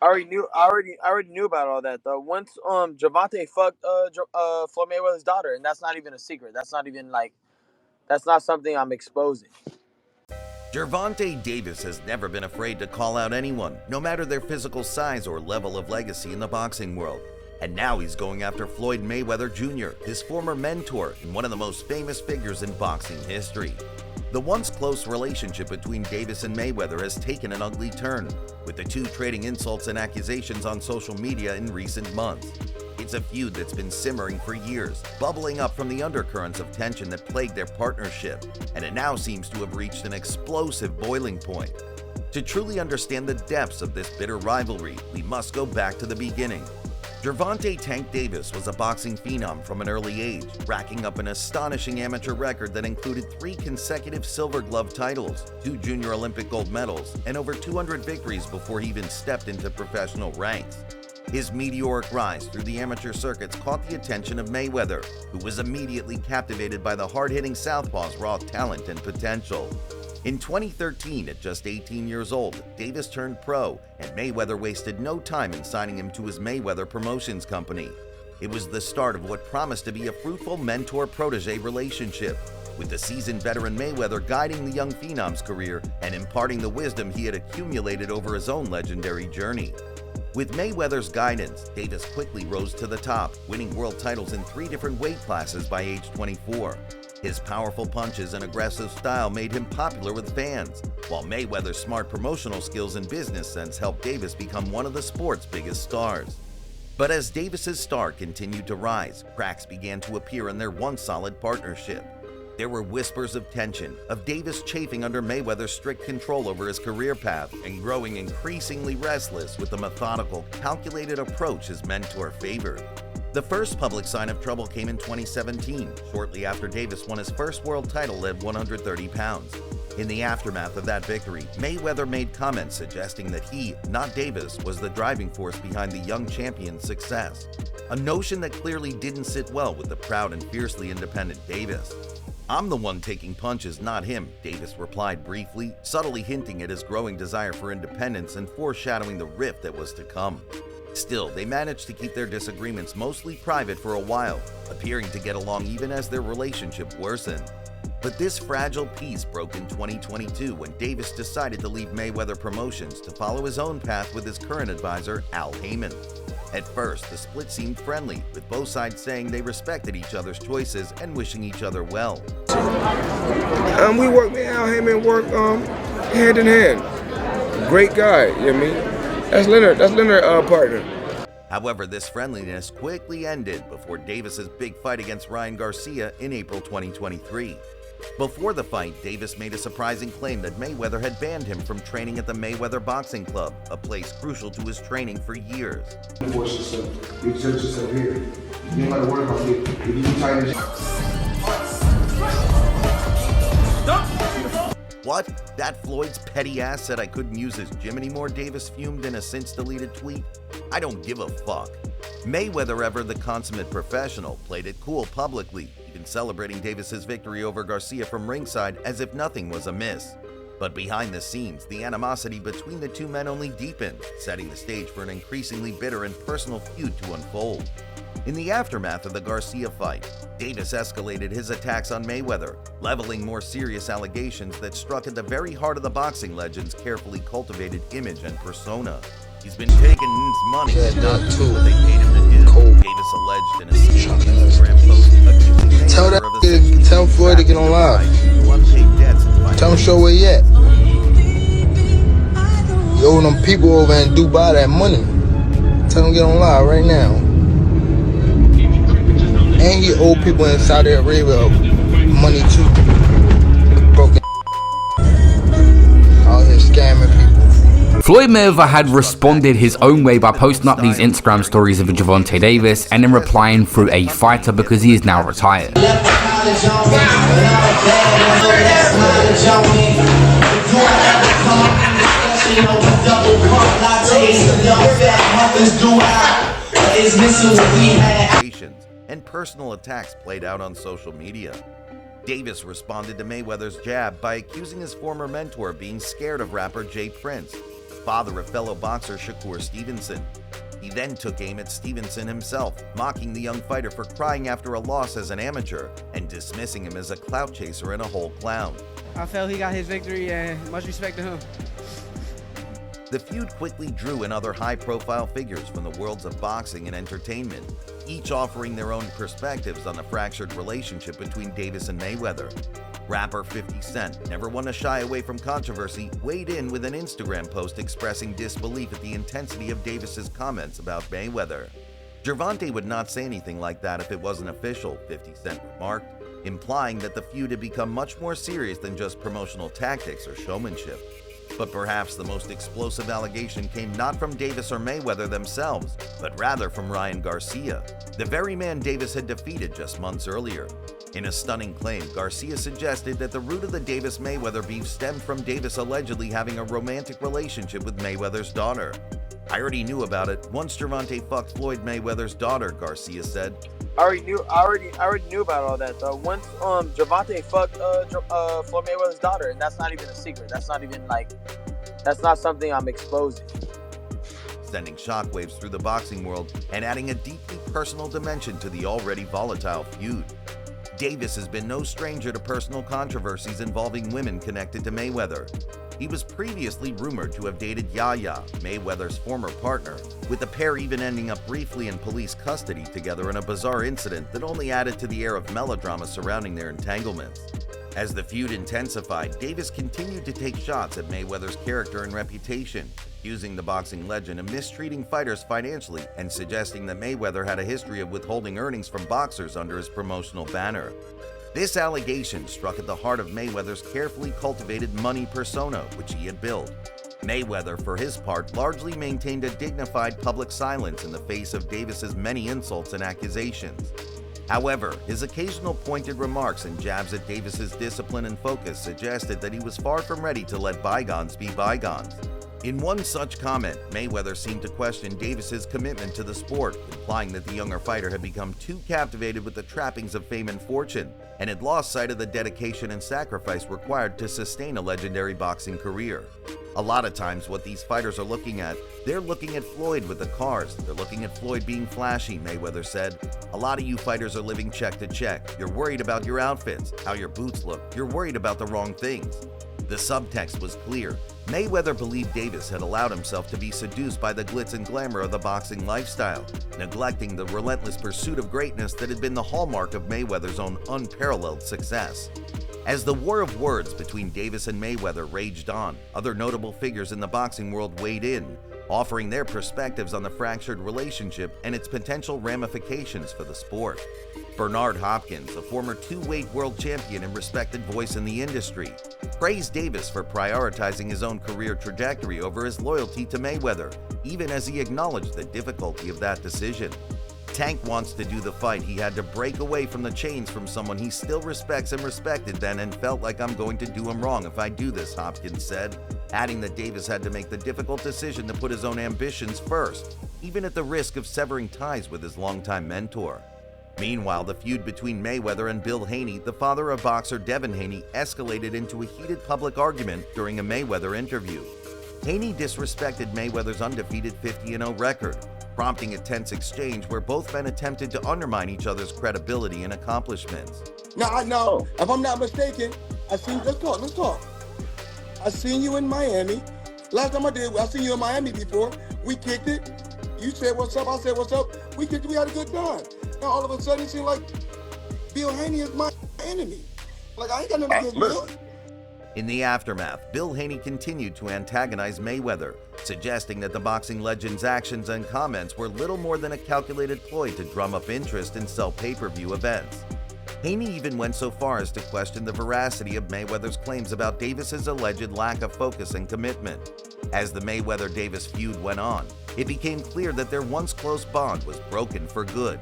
I already knew about all that though. Once Gervonta fucked Floyd Mayweather's daughter, and that's not even a secret. That's not even like that's not something I'm exposing. Gervonta Davis has never been afraid to call out anyone, no matter their physical size or level of legacy in the boxing world. And now he's going after Floyd Mayweather Jr., his former mentor and one of the most famous figures in boxing history. The once close relationship between Davis and Mayweather has taken an ugly turn, with the two trading insults and accusations on social media in recent months. It's a feud that's been simmering for years, bubbling up from the undercurrents of tension that plagued their partnership, and it now seems to have reached an explosive boiling point. To truly understand the depths of this bitter rivalry, we must go back to the beginning. Gervonta "Tank" Davis was a boxing phenom from an early age, racking up an astonishing amateur record that included 3 consecutive Silver Glove titles, 2 Junior Olympic gold medals, and over 200 victories before he even stepped into professional ranks. His meteoric rise through the amateur circuits caught the attention of Mayweather, who was immediately captivated by the hard-hitting southpaw's raw talent and potential. In 2013, at just 18 years old, Davis turned pro, and Mayweather wasted no time in signing him to his Mayweather Promotions Company. It was the start of what promised to be a fruitful mentor-protege relationship, with the seasoned veteran Mayweather guiding the young phenom's career and imparting the wisdom he had accumulated over his own legendary journey. With Mayweather's guidance, Davis quickly rose to the top, winning world titles in 3 different weight classes by age 24. His powerful punches and aggressive style made him popular with fans, while Mayweather's smart promotional skills and business sense helped Davis become one of the sport's biggest stars. But as Davis's star continued to rise, cracks began to appear in their once solid partnership. There were whispers of tension, of Davis chafing under Mayweather's strict control over his career path and growing increasingly restless with the methodical, calculated approach his mentor favored. The first public sign of trouble came in 2017, shortly after Davis won his first world title at 130 pounds. In the aftermath of that victory, Mayweather made comments suggesting that he, not Davis, was the driving force behind the young champion's success, a notion that clearly didn't sit well with the proud and fiercely independent Davis. "I'm the one taking punches, not him," Davis replied briefly, subtly hinting at his growing desire for independence and foreshadowing the rift that was to come. Still, they managed to keep their disagreements mostly private for a while, appearing to get along even as their relationship worsened. But this fragile peace broke in 2022 when Davis decided to leave Mayweather Promotions to follow his own path with his current advisor, Al Heyman. At first, the split seemed friendly, with both sides saying they respected each other's choices and wishing each other well. We work, me and Al Heyman work hand in hand. Great guy, you know what I mean? That's Leonard partner. However, this friendliness quickly ended before Davis's big fight against Ryan Garcia in April 2023. Before the fight, Davis made a surprising claim that Mayweather had banned him from training at the Mayweather Boxing Club, a place crucial to his training for years. Force yourself. You exert yourself here. You don't gotta worry about it. If you tighten What? That Floyd's petty ass said I couldn't use his gym anymore, Davis fumed in a since-deleted tweet. I don't give a fuck. Mayweather, ever the consummate professional, played it cool publicly, even celebrating Davis's victory over Garcia from ringside as if nothing was amiss. But behind the scenes, the animosity between the two men only deepened, setting the stage for an increasingly bitter and personal feud to unfold. In the aftermath of the Garcia fight, Davis escalated his attacks on Mayweather, leveling more serious allegations that struck at the very heart of the boxing legend's carefully cultivated image and persona. He's been taking his money, not doing what they paid him to do, Davis alleged in a scathing Instagram post accusing Mayweather of essentially Tell Floyd to get on live. unpaid debts and Tell him show where he at. You owe them people over in Dubai that money. Tell him get on live right now. And he owe people in Saudi Arabia money too. Broken out here scamming people. Floyd Mayweather had responded his own way by posting up these Instagram stories of Gervonta Davis and then replying through a fighter because he is now retired. And personal attacks played out on social media. Davis responded to Mayweather's jab by accusing his former mentor of being scared of rapper Jay Prince. father of fellow boxer Shakur Stevenson. He then took aim at Stevenson himself, mocking the young fighter for crying after a loss as an amateur and dismissing him as a clout chaser and a whole clown. I felt he got his victory and much respect to him. The feud quickly drew in other high-profile figures from the worlds of boxing and entertainment, each offering their own perspectives on the fractured relationship between Davis and Mayweather. Rapper 50 Cent, never one to shy away from controversy, weighed in with an Instagram post expressing disbelief at the intensity of Davis's comments about Mayweather. Gervonta would not say anything like that if it wasn't official, 50 Cent remarked, implying that the feud had become much more serious than just promotional tactics or showmanship. But perhaps the most explosive allegation came not from Davis or Mayweather themselves, but rather from Ryan Garcia, the very man Davis had defeated just months earlier. In a stunning claim, Garcia suggested that the root of the Davis-Mayweather beef stemmed from Davis allegedly having a romantic relationship with Mayweather's daughter. "I already knew about it once Gervonta fucked Floyd Mayweather's daughter," Garcia said. I already knew about all that though. Once Gervonta fucked Floyd Mayweather's daughter, and that's not even a secret. That's not something I'm exposing. Sending shockwaves through the boxing world and adding a deeply personal dimension to the already volatile feud. Davis has been no stranger to personal controversies involving women connected to Mayweather. He was previously rumored to have dated Yaya, Mayweather's former partner, with the pair even ending up briefly in police custody together in a bizarre incident that only added to the air of melodrama surrounding their entanglements. As the feud intensified, Davis continued to take shots at Mayweather's character and reputation, accusing the boxing legend of mistreating fighters financially and suggesting that Mayweather had a history of withholding earnings from boxers under his promotional banner. This allegation struck at the heart of Mayweather's carefully cultivated money persona, which he had built. Mayweather, for his part, largely maintained a dignified public silence in the face of Davis's many insults and accusations. However, his occasional pointed remarks and jabs at Davis's discipline and focus suggested that he was far from ready to let bygones be bygones. In one such comment, Mayweather seemed to question Davis's commitment to the sport, implying that the younger fighter had become too captivated with the trappings of fame and fortune, and had lost sight of the dedication and sacrifice required to sustain a legendary boxing career. A lot of times what these fighters are looking at, they're looking at Floyd with the cars, they're looking at Floyd being flashy, Mayweather said. A lot of you fighters are living check to check. You're worried about your outfits, how your boots look, you're worried about the wrong things. The subtext was clear. Mayweather believed Davis had allowed himself to be seduced by the glitz and glamour of the boxing lifestyle, neglecting the relentless pursuit of greatness that had been the hallmark of Mayweather's own unparalleled success. As the war of words between Davis and Mayweather raged on, other notable figures in the boxing world weighed in, offering their perspectives on the fractured relationship and its potential ramifications for the sport. Bernard Hopkins, a former two-weight world champion and respected voice in the industry, praised Davis for prioritizing his own career trajectory over his loyalty to Mayweather, even as he acknowledged the difficulty of that decision. Tank wants to do the fight. He had to break away from the chains from someone he still respects and respected then and felt like I'm going to do him wrong if I do this, Hopkins said, adding that Davis had to make the difficult decision to put his own ambitions first, even at the risk of severing ties with his longtime mentor. Meanwhile, the feud between Mayweather and Bill Haney, the father of boxer Devin Haney, escalated into a heated public argument during a Mayweather interview. Haney disrespected Mayweather's undefeated 50-0 record, prompting a tense exchange where both men attempted to undermine each other's credibility and accomplishments. Now, I know, if I'm not mistaken, let's talk. I seen you in Miami. Last time I seen you in Miami before. We kicked it. You said what's up, I said what's up. We kicked it, we had a good time. Now all of a sudden it seems like Bill Haney is my enemy. Like I ain't got nothing against Bill. In the aftermath, Bill Haney continued to antagonize Mayweather, suggesting that the boxing legend's actions and comments were little more than a calculated ploy to drum up interest and sell pay-per-view events. Haney even went so far as to question the veracity of Mayweather's claims about Davis's alleged lack of focus and commitment. As the Mayweather-Davis feud went on, it became clear that their once close bond was broken for good.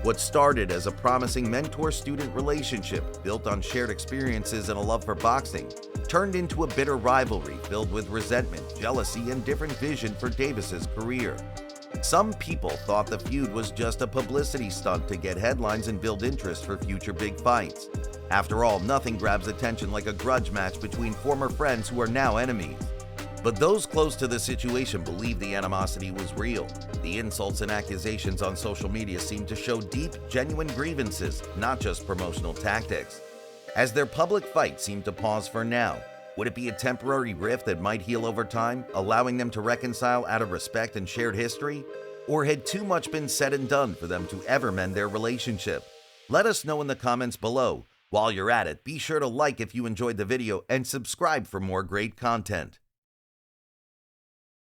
What started as a promising mentor-student relationship built on shared experiences and a love for boxing turned into a bitter rivalry filled with resentment, jealousy, and different vision for Davis's career. Some people thought the feud was just a publicity stunt to get headlines and build interest for future big fights. After all, nothing grabs attention like a grudge match between former friends who are now enemies. But those close to the situation believe the animosity was real. The insults and accusations on social media seem to show deep, genuine grievances, not just promotional tactics. As their public fight seemed to pause for now, would it be a temporary rift that might heal over time, allowing them to reconcile out of respect and shared history? Or had too much been said and done for them to ever mend their relationship? Let us know in the comments below. While you're at it, be sure to like if you enjoyed the video and subscribe for more great content.